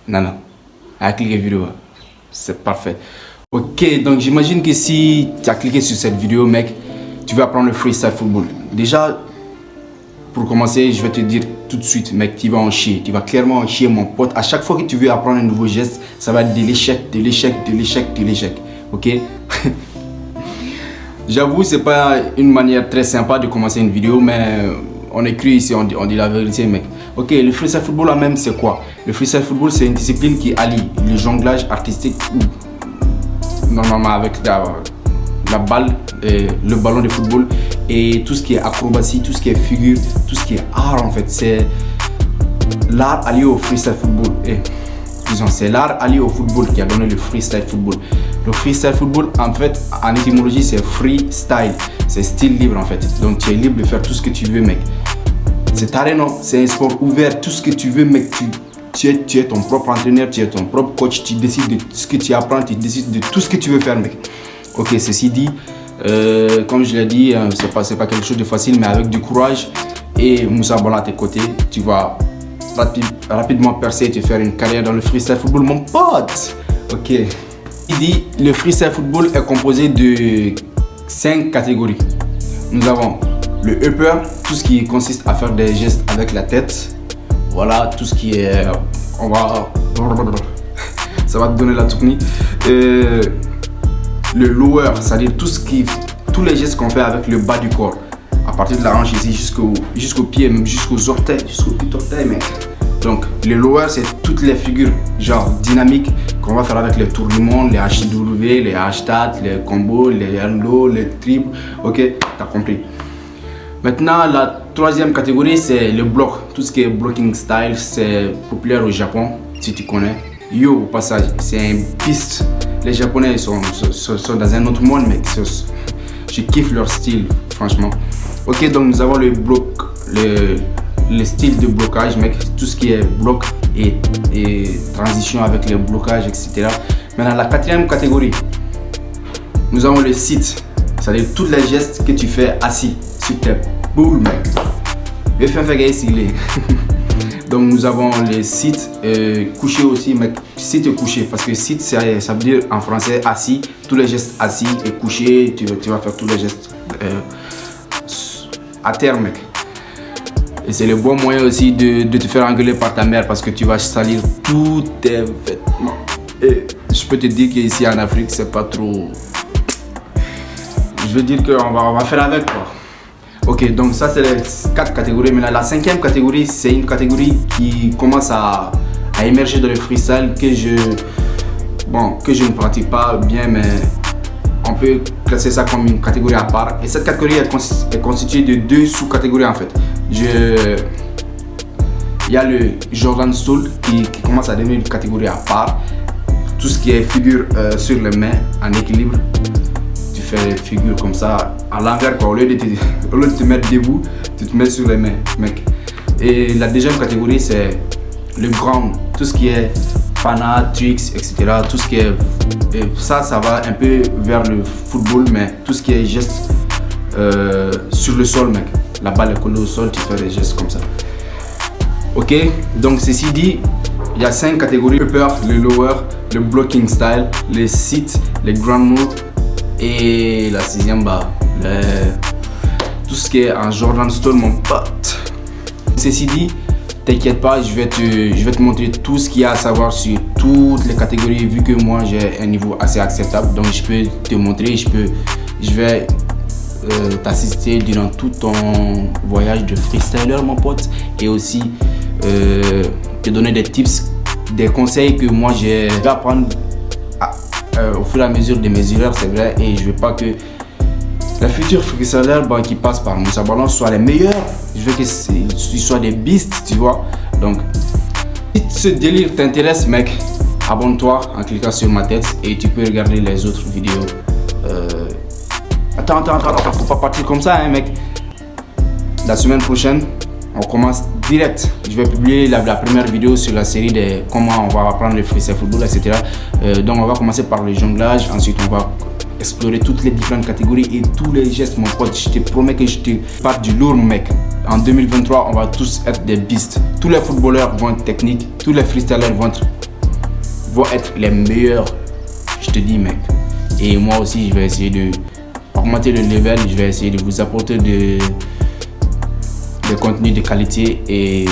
Non. À cliquer vidéo. C'est parfait. Ok, donc j'imagine que si tu as cliqué sur cette vidéo, mec, tu vas apprendre le freestyle football. Déjà, pour commencer, je vais te dire tout de suite, mec, tu vas en chier. Tu vas clairement en chier, mon pote. À chaque fois que tu veux apprendre un nouveau geste, ça va être de l'échec. Ok? J'avoue, c'est pas une manière très sympa de commencer une vidéo, mais on écrit ici, on dit la vérité, mec. Ok, le freestyle football là même, c'est quoi? Le freestyle football, c'est une discipline qui allie le jonglage artistique ou normalement avec la balle, le ballon de football et tout ce qui est acrobatie, tout ce qui est figure, tout ce qui est art en fait. C'est l'art allié au freestyle football. Disons, c'est l'art allié au football qui a donné le freestyle football. Le freestyle football, en fait, en étymologie, c'est freestyle. C'est style libre en fait. Donc tu es libre de faire tout ce que tu veux, mec. C'est taré, non? C'est un sport ouvert, tout ce que tu veux, mec. Tu es ton propre entraîneur, tu es ton propre coach, tu décides de ce que tu apprends, tu décides de tout ce que tu veux faire, mec. Ok, ceci dit, comme je l'ai dit, c'est pas quelque chose de facile, mais avec du courage et Moussa Bala à tes côtés, tu vas rapidement percer et te faire une carrière dans le freestyle football, mon pote. Ok. Il dit, le freestyle football est composé de 5 catégories. Nous avons le upper, tout ce qui consiste à faire des gestes avec la tête. Voilà, tout ce qui est... ça va te donner la tournie. Le lower, c'est-à-dire tous les gestes qu'on fait avec le bas du corps. À partir de la hanche ici jusqu'au pied, même jusqu'aux orteils, jusqu'aux petits orteils, mec. Donc, le lower, c'est toutes les figures, genre dynamiques, qu'on va faire avec les tours du monde, les HW, les hashtags, les combos, les hello, les triples. Ok, t'as compris. Maintenant, la troisième catégorie, c'est le bloc. Tout ce qui est blocking style, c'est populaire au Japon, si tu connais. Yo, au passage, c'est un piste. Les Japonais sont dans un autre monde, mec. Je kiffe leur style, franchement. Ok, donc nous avons le bloc, le style de blocage, mec. Tout ce qui est bloc et transition avec les blocages, etc. Maintenant, la quatrième catégorie, nous avons le sit. C'est-à-dire tous les gestes que tu fais assis sur tes boules, mec. Et donc nous avons les sit couchés aussi, mec. Sit et couché, parce que sit ça veut dire en français assis, tous les gestes assis et couché, tu vas faire tous les gestes à terre, mec. Et c'est le bon moyen aussi de te faire engueuler par ta mère parce que tu vas salir tous tes vêtements. Et je peux te dire qu'ici en Afrique, c'est pas trop... Je veux dire qu'on va faire avec, quoi. Ok, donc ça c'est les 4 catégories. Maintenant, la 5e catégorie, c'est une catégorie qui commence à émerger dans le freestyle que je ne pratique pas bien, mais on peut classer ça comme une catégorie à part. Et cette catégorie est constituée de 2 sous-catégories en fait. Il y a le Jordan Stool qui commence à devenir une catégorie à part. Tout ce qui est figure sur les mains en équilibre. Tu fais des figures comme ça à l'envers, quoi. Au lieu de te mettre debout, tu te mets sur les mains, mec. Et la deuxième catégorie, c'est le ground. Tout ce qui est pana, tricks, etc. Tout ce qui est... ça va un peu vers le football, mais tout ce qui est gestes sur le sol, mec. La balle est collée au sol, tu fais des gestes comme ça. Ok, donc ceci dit, il y a 5 catégories: le upper, le lower, le blocking style, les sit, les ground move et la 6e, tout ce qui est en Jordan Stone, mon pote. Ceci dit, t'inquiète pas, je vais te montrer tout ce qu'il y a à savoir sur toutes les catégories, vu que moi j'ai un niveau assez acceptable. Donc je peux te montrer, je vais t'assister durant tout ton voyage de freestyler, mon pote, et aussi te donner des tips, des conseils que moi je vais apprendre au fur et à mesure de mes erreurs, c'est vrai. Et je veux pas que la future freestyler qui passe par Moussa Bala soit les meilleurs. Je veux qu'ils soient des beasts, tu vois. Donc si ce délire t'intéresse, mec, abonne-toi en cliquant sur ma tête et tu peux regarder les autres vidéos. Attends, faut pas partir comme ça, hein, mec. La semaine prochaine, on commence direct. Je vais publier la première vidéo sur la série de comment on va apprendre le freestyle football, etc. Donc on va commencer par le jonglage, ensuite on va explorer toutes les différentes catégories et tous les gestes, mon pote. Je te promets que je te parle du lourd, mec. En 2023, on va tous être des beasts. Tous les footballeurs vont être techniques, tous les freestylers vont être les meilleurs. Je te dis, mec. Et moi aussi, je vais essayer de augmenter le level. Je vais essayer de vous apporter des contenus de qualité. Et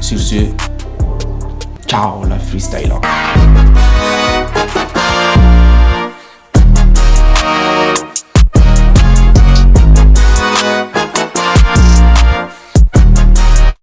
sur ce, ciao la freestyler.